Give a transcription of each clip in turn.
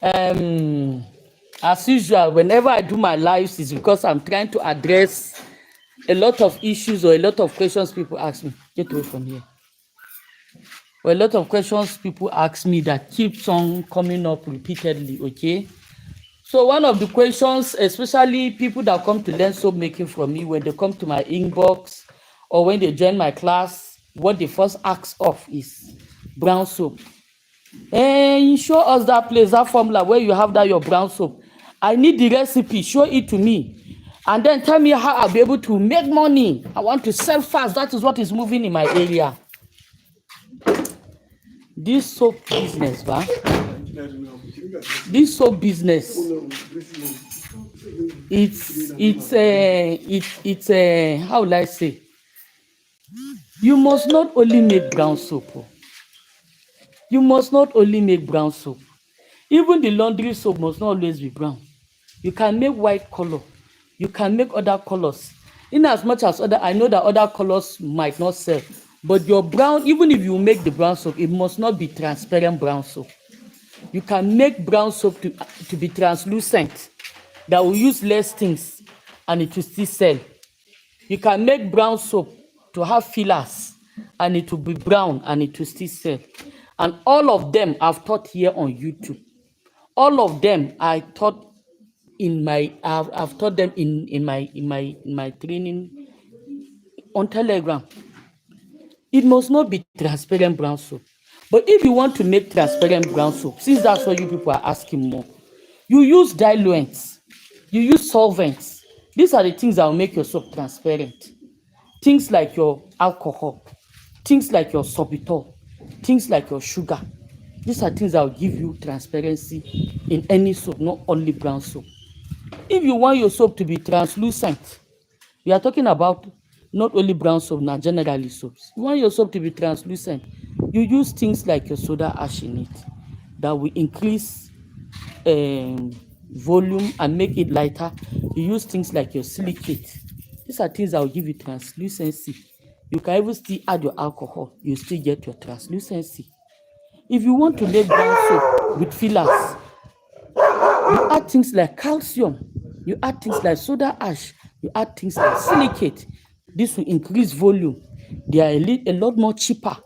As usual, whenever I do my lives, is because I'm trying to address a lot of issues or a lot of questions people ask me. Get away from here. Or a lot of questions people ask me that keeps on coming up repeatedly, okay? So one of the questions, especially people that come to learn soap making from me, when they come to my inbox or when they join my class, what they first ask of is brown soap. You show us that place, that formula where you have that your brown soap. I need the recipe, show it to me. And then tell me how I'll be able to make money. I want to sell fast. That is what is moving in my area. This soap business, this soap business, it's how will I say? You must not only make brown soap. You must not only make brown soap. Even the laundry soap must not always be brown. You can make white color. You can make other colors. In as much as I know that other colors might not sell, but your brown, even if you make the brown soap, it must not be transparent brown soap. You can make brown soap to be translucent, that will use less things and it will still sell. You can make brown soap to have fillers and it will be brown and it will still sell. And all of them I've taught here on YouTube. All of them I taught I've taught them in my training on Telegram. It must not be transparent brown soap. But if you want to make transparent brown soap, since that's what you people are asking more, you use diluents, you use solvents. These are the things that will make your soap transparent. Things like your alcohol, things like your sorbitol, things like your sugar. These are things that will give you transparency in any soap, not only brown soap. If you want your soap to be translucent, we are talking about not only brown soap, now generally soaps. You want your soap to be translucent, you use things like your soda ash in it that will increase volume and make it lighter. You use things like your silicate. These are things that will give you translucency. You can even still add your alcohol, you still get your translucency. If you want to make brown soap with fillers, you add things like calcium, you add things like soda ash, you add things like silicate. This will increase volume. They are a lot more cheaper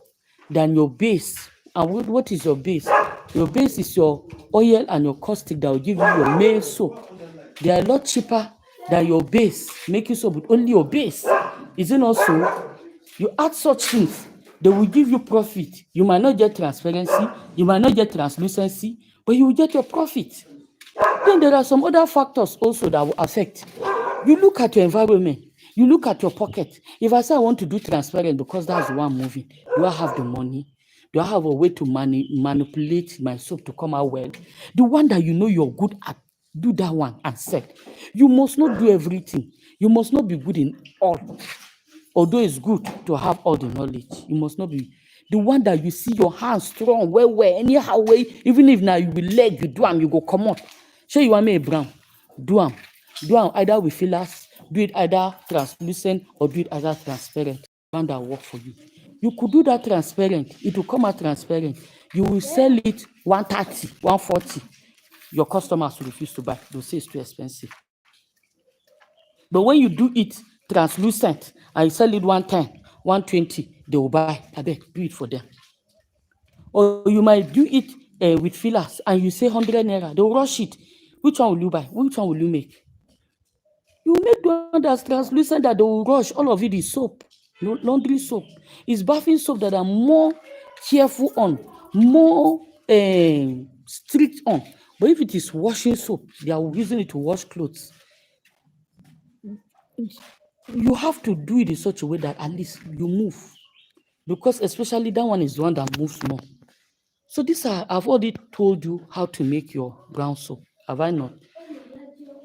than your base. And what is your base? Your base is your oil and your caustic that will give you your main soap. They are a lot cheaper than your base, making soap with only your base. Is it not so? You add such things, they will give you profit. You might not get transparency, you might not get translucency, but you will get your profit. Then there are some other factors also that will affect. You look at your environment, you look at your pocket. If I say I want to do transparent because that's the one moving, do I have the money? Do I have a way to manipulate my soap to come out well? The one that you know you're good at, do that one and sell. You must not do everything. You must not be good in all. Although it's good to have all the knowledge, you must not be the one that you see your hands strong, well, anyhow, way, even if now you will leg, you do them, you go come out. Sure, you want me a brown, do them either with fillers, do it either translucent or do it either transparent. One that work for you. You could do that transparent, it will come out transparent. You will sell it 130, 140. Your customers will refuse to buy. They'll say it's too expensive. But when you do it translucent and you sell it 110, 120, they will buy. I beg, do it for them. Or you might do it with fillers and you say 100 naira, they'll rush it. Which one will you buy? Which one will you make? You make the one that's translucent that they will rush. All of it is soap, laundry soap. It's bathing soap that are more careful on, more strict on. But if it is washing soap, they are using it to wash clothes. You have to do it in such a way that at least you move, because especially that one is the one that moves more. So I've already told you how to make your brown soap, have I not?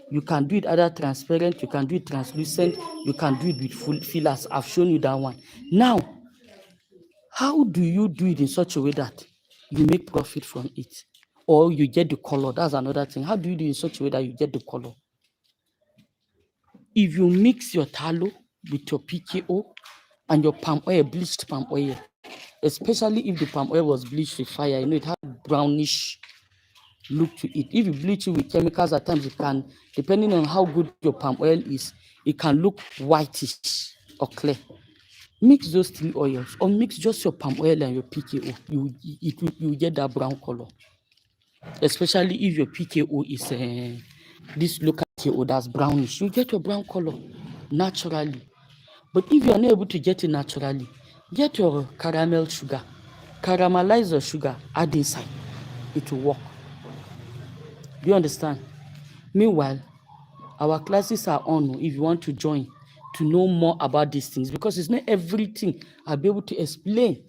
You can do it either transparent, you can do it translucent, you can do it with full fillers. I've shown you that one. Now, how do you do it in such a way that you make profit from it, or you get the color? That's another thing. How do you do it in such a way that you get the color? If you mix your tallow with your PKO and your palm oil, bleached palm oil, especially if the palm oil was bleached with fire, it had brownish look to it. If you bleach it with chemicals, at times it can, depending on how good your palm oil is, it can look whitish or clear. Mix those 3 oils, or mix just your palm oil and your PKO. You get that brown color. Especially if your PKO is this local PKO that's brownish, you get your brown color naturally. But if you are not able to get it naturally, get your caramel sugar, caramelize your sugar, add inside. It will work. Do you understand? Meanwhile, our classes are on if you want to join to know more about these things, because it's not everything I'll be able to explain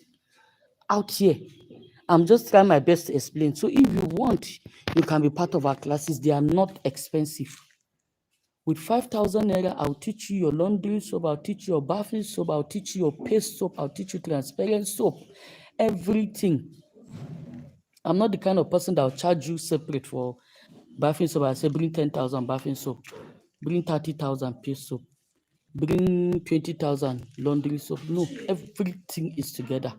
out here. I'm just trying my best to explain. So if you want, you can be part of our classes. They are not expensive. With 5,000 naira, I'll teach you your laundry soap, I'll teach you your bathing soap, I'll teach you your paste soap, I'll teach you transparent soap, everything. I'm not the kind of person that will charge you separate for bathing soap. I say bring 10,000 bathing soap, bring 30,000 paste soap, bring 20,000 laundry soap. No, everything is together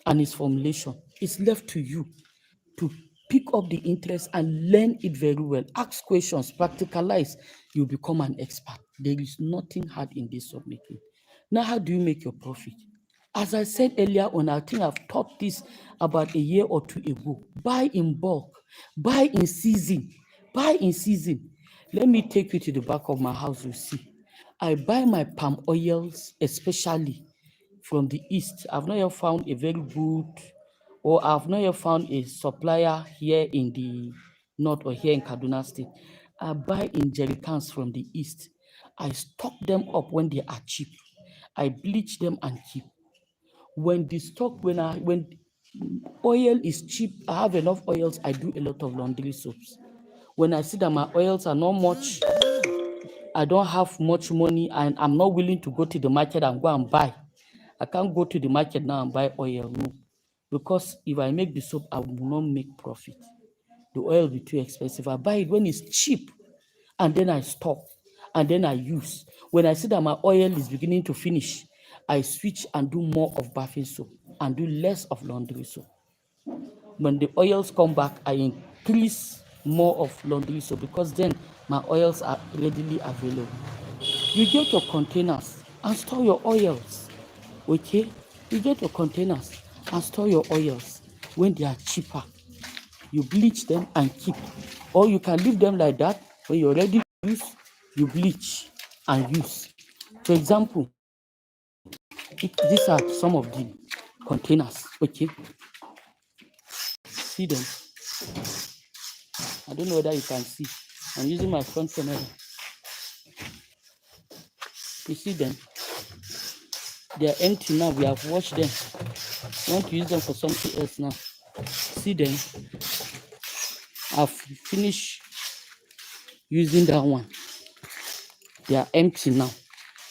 and its formulation. It's left to you to pick up the interest and learn it very well. Ask questions, practicalize, you become an expert. There is nothing hard in this soap making. Now, how do you make your profit? As I said earlier on, I think I've taught this about a year or two ago. Buy in bulk, buy in season, buy in season. Let me take you to the back of my house, you see. I buy my palm oils, especially from the east. I've not yet found a very good, or I've not yet found a supplier here in the north or here in Kaduna State. I buy in jerry cans from the east. I stock them up when they are cheap. I bleach them and keep. When oil is cheap, I have enough oils, I do a lot of laundry soaps. When I see that my oils are not much, I don't have much money, and I'm not willing to go to the market and go and buy. I can't go to the market now and buy oil, no. Because if I make the soap, I will not make profit. The oil will be too expensive. I buy it when it's cheap, and then I stock, and then I use. When I see that my oil is beginning to finish, I switch and do more of bathing soap and do less of laundry soap. When the oils come back, I increase more of laundry soap, because then my oils are readily available. You get your containers and store your oils. Okay? You get your containers and store your oils when they are cheaper. You bleach them and keep. Or you can leave them like that. When you're ready to use, you bleach and use. For example, these are some of the containers. Okay? See them? I don't know whether you can see. I'm using my front camera. You see them? They are empty now. We have washed them. We want to use them for something else now. See them? I've finished using that one. They are empty now.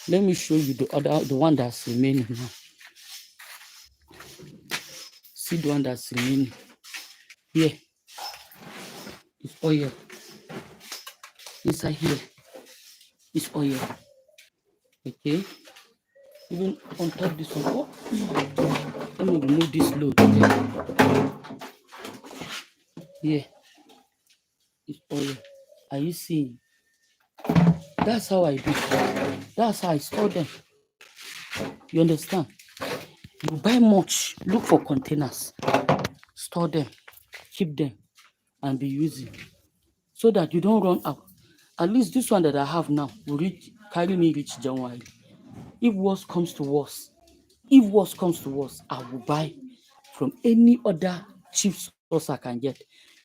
Let me show you the one that's remaining now. See the one that's remaining. Here is oil. Inside here is oil. Okay. Even on top this one. Oh, let me remove this load. Here is oil. Are you seeing? That's how I do it. That's how I store them. You understand? You buy much, look for containers, store them, keep them, and be using, so that you don't run out. At least this one that I have now will carry me reach January. If worse comes to worse, I will buy from any other cheap source I can get.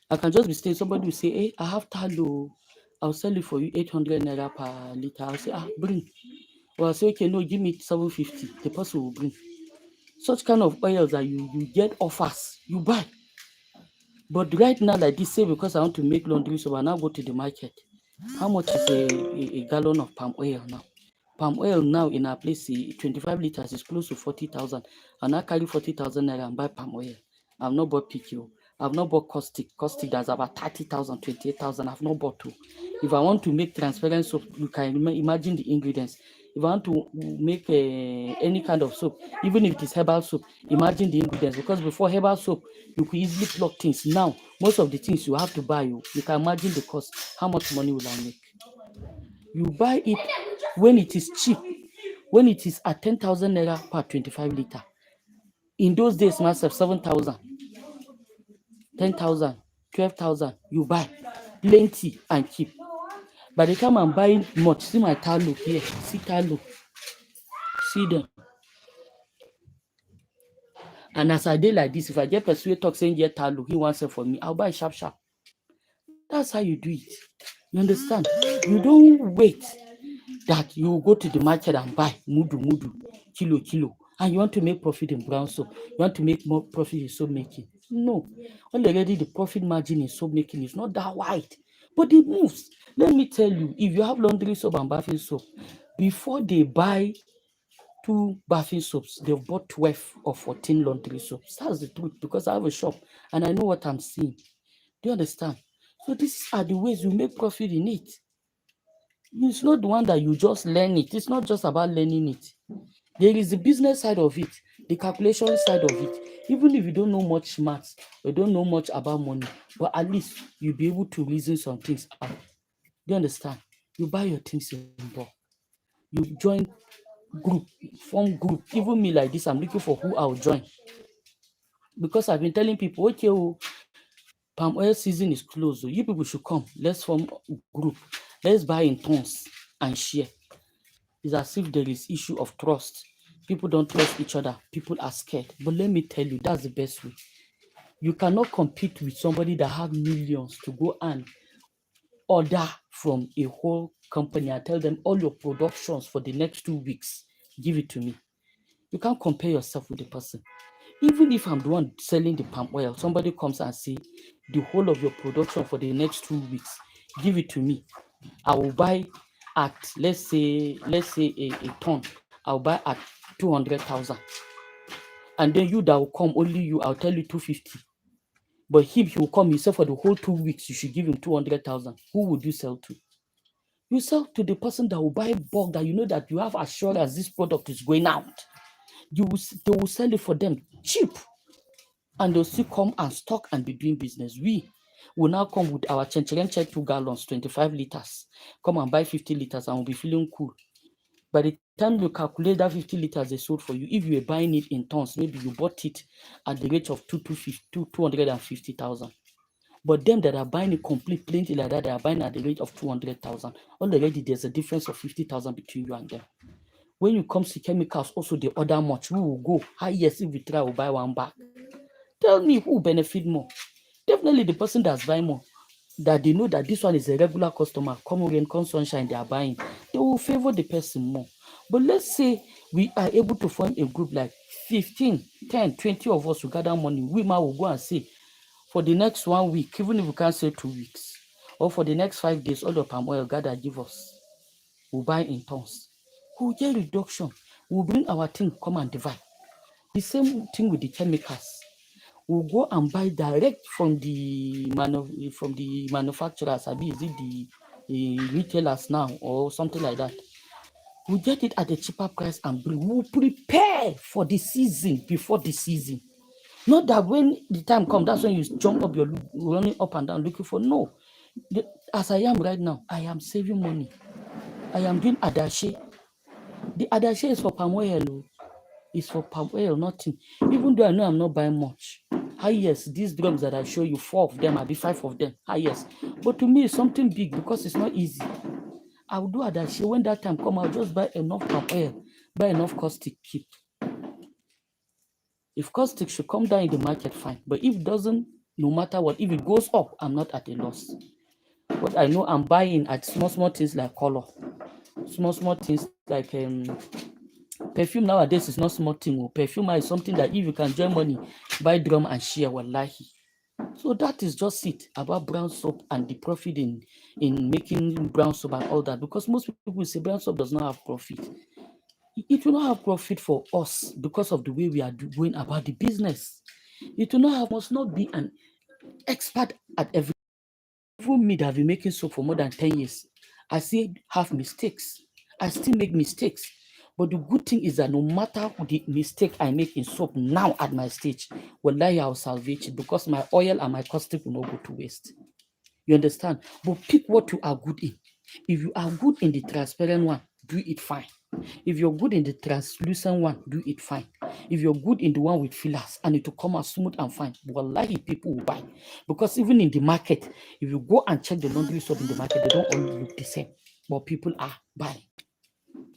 I can just be saying, somebody will say, hey, I have tallow, I'll sell it for you 800 naira per liter. I'll say, bring. Or I'll say, okay, no, give me 750. The person will bring. Such kind of oils that you get offers, you buy. But right now, like this, say because I want to make laundry, so I now go to the market. How much is a gallon of palm oil now? Palm oil now in our place, 25 liters is close to 40,000. And I carry 40,000 naira and buy palm oil. I've not bought PQ. I've not bought caustic. Caustic that's about 30,000, 28,000. I've not bought two. If I want to make transparent soap, you can imagine the ingredients. if I want to make any kind of soap, even if it is herbal soap, imagine the ingredients. Because before herbal soap, you could easily plug things. Now, most of the things you have to buy, you can imagine the cost. How much money will I make? You buy it when it is cheap, when it is at 10,000 naira per 25 liter. In those days, myself, 7,000, 10,000, 12,000, you buy plenty and cheap. By the time I'm buying much, see my talo here, see talo, see them. And as I did like this, if I get persuade talk saying get talo, he wants it for me, I'll buy sharp sharp. That's how you do it. You understand? You don't wait that you go to the market and buy mudu, kilo, and you want to make profit in brown soap. You want to make more profit in soap making. No. Already the profit margin in soap making is not that wide, but it moves. Let me tell you, if you have laundry soap and bathing soap, before they buy 2 bathing soaps, they've bought 12 or 14 laundry soaps. That's the truth, because I have a shop and I know what I'm seeing. Do you understand? So these are the ways you make profit in it. It's not the one that you just learn it. It's not just about learning it. There is the business side of it, the calculation side of it. Even if you don't know much maths, you don't know much about money, but at least you'll be able to reason some things out. Do you understand? You buy your things in bulk. You join group, form group. Even me like this, I'm looking for who I'll join. Because I've been telling people, okay, palm oil season is closed. So you people should come. Let's form a group. Let's buy in tons and share. It's as if there is issue of trust. People don't trust each other. People are scared. But let me tell you, that's the best way. You cannot compete with somebody that have millions to go and order from a whole company and tell them all your productions for the next 2 weeks, give it to me. You can't compare yourself with the person. Even if I'm the one selling the palm oil, somebody comes and say, the whole of your production for the next 2 weeks, give it to me. I will buy at, let's say a ton, I'll buy at 200,000. And then you that will come, only you, I'll tell you 250. But if he will come himself for the whole 2 weeks, you should give him 200,000. Who would you sell to? You sell to the person that will buy bulk, that you know that you have assurance this product is going out. They will sell it for them cheap. And they'll still come and stock and be doing business. We will now come with our check 2 gallons, 25 liters. Come and buy 50 liters and we'll be feeling cool. By the time you calculate that 50 liters they sold for you, if you were buying it in tons, maybe you bought it at the rate of 250,000. But them that are buying it complete plenty like that, they are buying at the rate of 200,000. Already there's a difference of 50,000 between you and them. When it comes to chemicals, also they order much. We will go highest if we try, we'll buy one back. Tell me who benefit more. Definitely the person that's buying more, that they know that this one is a regular customer, come rain, come sunshine, they are buying. They will favor the person more. But let's say we are able to form a group like 15, 10, 20 of us to gather money. We might will go and say, for the next 1 week, even if we can't say 2 weeks, or for the next 5 days, all the palm oil gather give us. We'll buy in tons. We'll get reduction. We'll bring our thing, come and divide. The same thing with the chemicals. We'll go and buy direct from the manufacturers. Abi, is it the retailers now or something like that? We'll get it at a cheaper price and bring. We'll prepare for the season before the season. Not that when the time comes, that's when you jump up, you're running up and down looking for. No. As I am right now, I am saving money. I am doing adashi. The adashi is for palm oil. It's for palm oil, nothing. Even though I know I'm not buying much. Yes, these drums that I show you, 4 of them, I'll be 5 of them. Yes. But to me, it's something big because it's not easy. I'll do adashi. When that time comes, I'll just buy enough palm oil, buy enough caustic, keep. If caustic should come down in the market, fine. But if it doesn't, no matter what, if it goes up, I'm not at a loss. But I know I'm buying at small things like color. Small things like perfume nowadays is not small thing. Perfume is something that if you can join money, buy drum and share, wallahi. So that is just it about brown soap and the profit in making brown soap and all that. Because most people say brown soap does not have profit. It will not have profit for us because of the way we are going about the business. It will not have, must not be an expert at everything. Even me that have been making soap for more than 10 years, I still have mistakes. I still make mistakes. But the good thing is that no matter the mistake I make in soap now at my stage, wallahi, I'll salvage it because my oil and my caustic will not go to waste. You understand? But pick what you are good in. If you are good in the transparent one, do it fine. If you're good in the translucent one, do it fine. If you're good in the one with fillers and it will come out smooth and fine, wallahi, people will buy. Because even in the market, if you go and check the laundry soap in the market, they don't all look the same. But people are buying.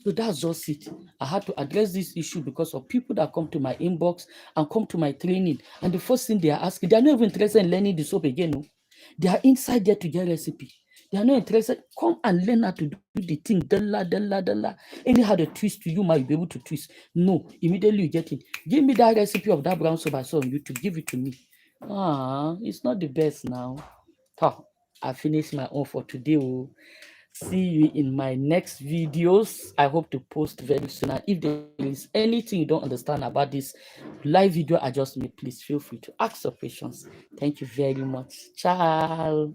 So that's just it. I had to address this issue because of people that come to my inbox and come to my training. And the first thing they are asking, they are not even interested in learning the soap again. No? They are inside there to get recipe. They are not interested. Come and learn how to do the thing. Dalla. Anyhow the twist to you might be able to twist. No, immediately you get it. Give me that recipe of that brown soap I saw on YouTube. Give it to me. It's not the best now. I finished my own for today. Oh. See you in my next videos. I hope to post very soon. And if there is anything you don't understand about this live video I just made, please feel free to ask your questions. Thank you very much. Ciao.